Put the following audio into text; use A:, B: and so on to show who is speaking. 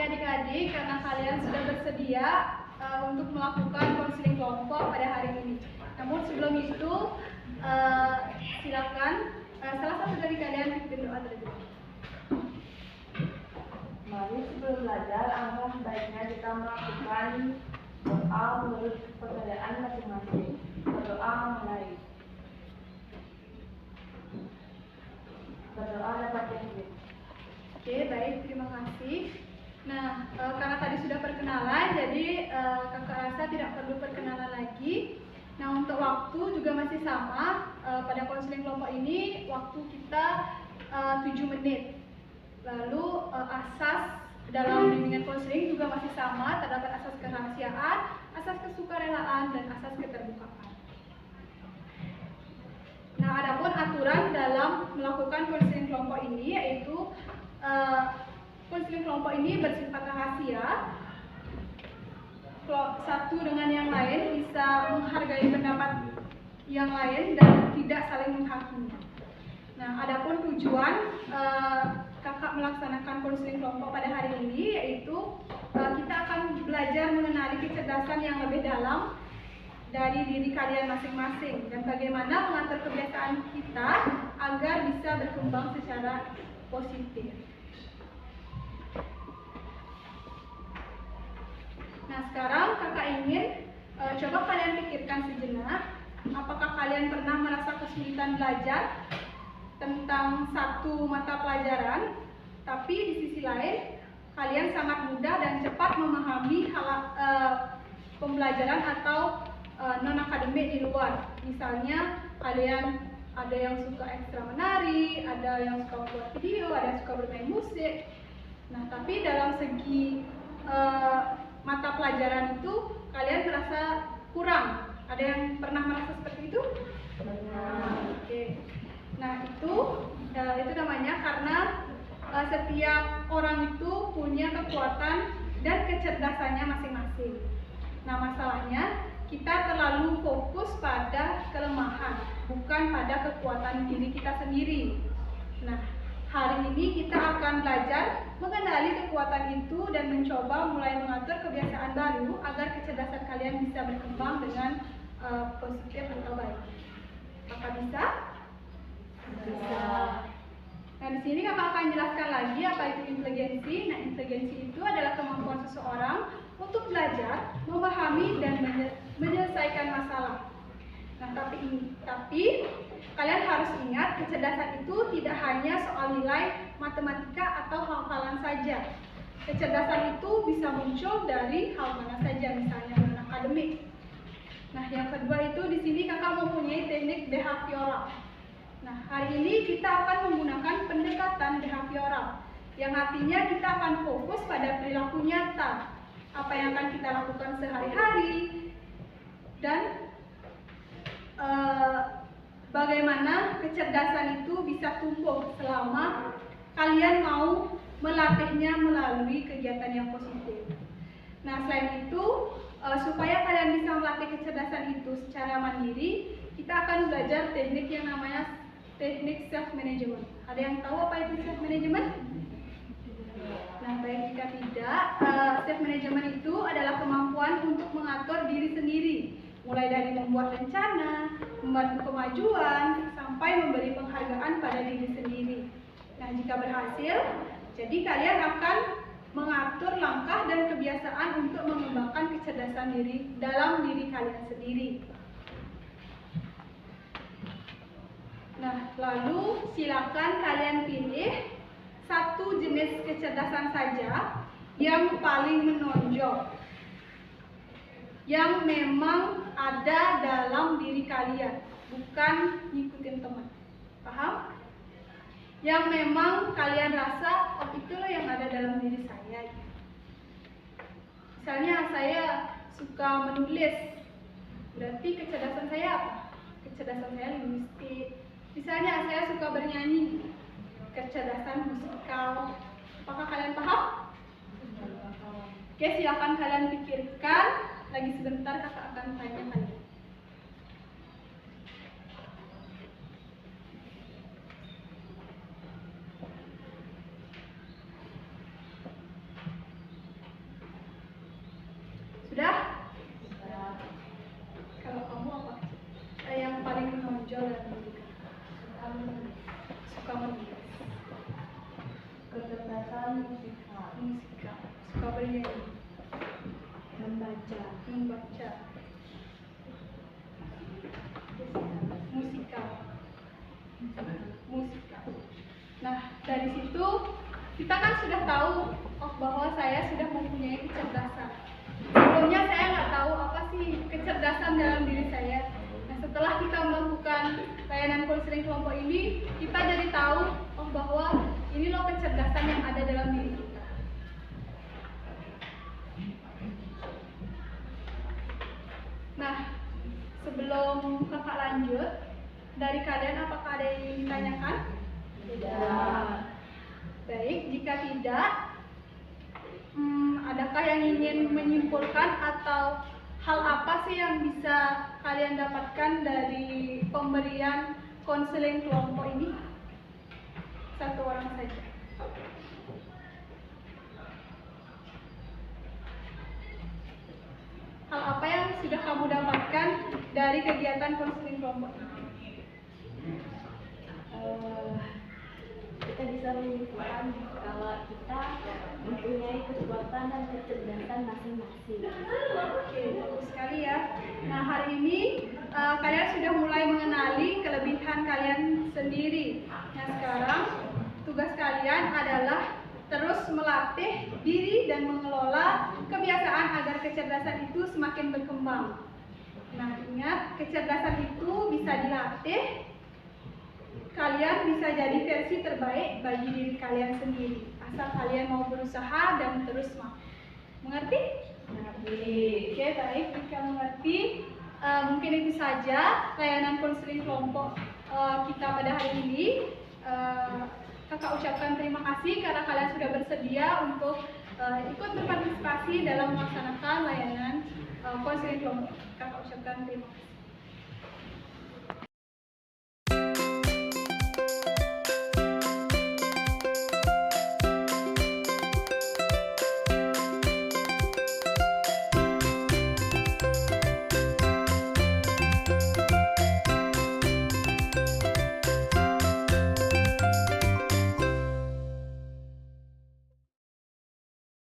A: adik-adik, karena kalian sudah bersedia untuk melakukan konseling kelompok pada hari ini. Namun sebelum itu, silakan salah satu dari kalian berdoa terlebih dahulu.
B: Mari sebelum belajar, alangkah sebaiknya kita melakukan doa menurut kepercayaan masing-masing. Berdoa dapat dipimpin.
A: Oke, baik, terima kasih. Nah, karena tadi sudah perkenalan, jadi kakak rasa tidak perlu perkenalan lagi. Nah, untuk waktu juga masih sama. Pada konseling kelompok ini, waktu kita 7 menit. Lalu asas dalam bimbingan konseling juga masih sama, terdapat asas kerahasiaan, asas kesukarelaan, dan asas keterbukaan. Nah, adapun aturan dalam melakukan konseling kelompok ini yaitu konseling kelompok ini bersifat rahasia. Satu dengan yang lain bisa menghargai pendapat yang lain dan tidak saling menghakimi. Nah, adapun tujuan kakak melaksanakan konseling kelompok pada hari ini yaitu kita akan belajar mengenali kecerdasan yang lebih dalam dari diri kalian masing-masing dan bagaimana mengatur kebiasaan kita agar bisa berkembang secara positif. Nah, sekarang kakak ingin coba kalian pikirkan sejenak, apakah kalian pernah merasa kesulitan belajar tentang satu mata pelajaran, tapi di sisi lain kalian sangat mudah dan cepat memahami pembelajaran atau non-akademik di luar. Misalnya kalian ada yang suka ekstra menari, ada yang suka membuat video, ada yang suka bermain musik. Nah, tapi dalam segi mata pelajaran itu kalian merasa kurang. Ada yang pernah merasa seperti itu? Oke. Nah, itu namanya karena setiap orang itu punya kekuatan dan kecerdasannya masing-masing. Nah, masalahnya kita terlalu fokus pada kelemahan, bukan pada kekuatan diri kita sendiri. Nah, hari ini kita akan belajar mengenali kekuatan itu dan mencoba mulai mengatur kebiasaan baru agar kecerdasan kalian bisa berkembang dengan positif atau baik. Apakah bisa? Bisa. Nah, di sini kakak akan jelaskan lagi apa itu inteligensi. Nah, inteligensi itu adalah kemampuan seseorang untuk belajar, memahami, dan menyelesaikan masalah. Nah, tapi kalian harus ingat, kecerdasan itu tidak hanya soal nilai matematika atau hafalan saja. Kecerdasan itu bisa muncul dari hal mana saja, misalnya non-akademik. Nah, yang kedua itu di sini kakak mempunyai teknik behavioral. Nah, hari ini kita akan menggunakan pendekatan behavioral, yang artinya kita akan fokus pada perilaku nyata, apa yang akan kita lakukan sehari-hari, dan bagaimana kecerdasan itu bisa tumbuh selama kalian mau melatihnya melalui kegiatan yang positif. Nah, selain itu, supaya kalian bisa melatih kecerdasan itu secara mandiri, kita akan belajar teknik yang namanya teknik self-management. Ada yang tahu apa itu self-management? Nah, baik, jika tidak, self-management itu adalah kemampuan untuk mengatur diri sendiri, mulai dari membuat rencana, membantu kemajuan, sampai memberi penghargaan pada diri sendiri. Nah, jika berhasil, jadi kalian akan mengatur langkah dan kebiasaan untuk mengembangkan kecerdasan diri dalam diri kalian sendiri. Nah, lalu silakan kalian pilih satu jenis kecerdasan saja yang paling menonjol, yang memang ada dalam diri kalian, bukan ngikutin teman. Paham? Yang memang kalian rasa, oh itulah yang ada dalam diri saya. Misalnya saya suka menulis, berarti kecerdasan saya apa? Kecerdasan saya linguistik. Misalnya saya suka bernyanyi, kecerdasan musikal. Apakah kalian paham? Oke, silakan kalian pikirkan. Lagi sebentar kakak akan tanya kalian. menonjol dalam diri kamu? Suka menulis,
B: Kecerdasan musikal,
A: suka bernyanyi,
B: membaca,
A: musikal. Nah, dari situ kita kan sudah tahu bahwa saya sudah mempunyai kecerdasan. Sebelumnya saya nggak tahu apa sih kecerdasan dalam diri saya. Nah, setelah kita melakukan layanan konseling kelompok ini, kita jadi tahu bahwa ini loh kecerdasan yang ada dalam diri kita. Nah, sebelum kakak lanjut, dari kalian apakah ada yang ingin ditanyakan?
B: tidak,
A: Baik, jika tidak, adakah yang ingin menyimpulkan atau hal apa sih yang bisa kalian dapatkan dari pemberian konseling kelompok ini? Satu orang saja. Hal apa yang sudah kamu dapatkan dari kegiatan konseling kelompok ini?
B: kita bisa menyimpulkan kalau kita mempunyai kekuatan dan kecerdasan masing-masing.
A: Oke, bagus sekali ya. Nah, hari ini kalian sudah mulai mengenali kelebihan kalian sendiri. Nah, sekarang tugas kalian adalah terus melatih diri dan mengelola kebiasaan agar kecerdasan itu semakin berkembang. Nah, ingat, kecerdasan itu bisa dilatih. Kalian bisa jadi versi terbaik bagi diri kalian sendiri, asal kalian mau berusaha dan terus mau. Mengerti? Oke, baik. Jika mengerti, mungkin itu saja layanan konseling kelompok kita pada hari ini. Kakak ucapkan terima kasih karena kalian sudah bersedia untuk ikut berpartisipasi dalam melaksanakan layanan konseling kelompok. Kakak ucapkan terima kasih.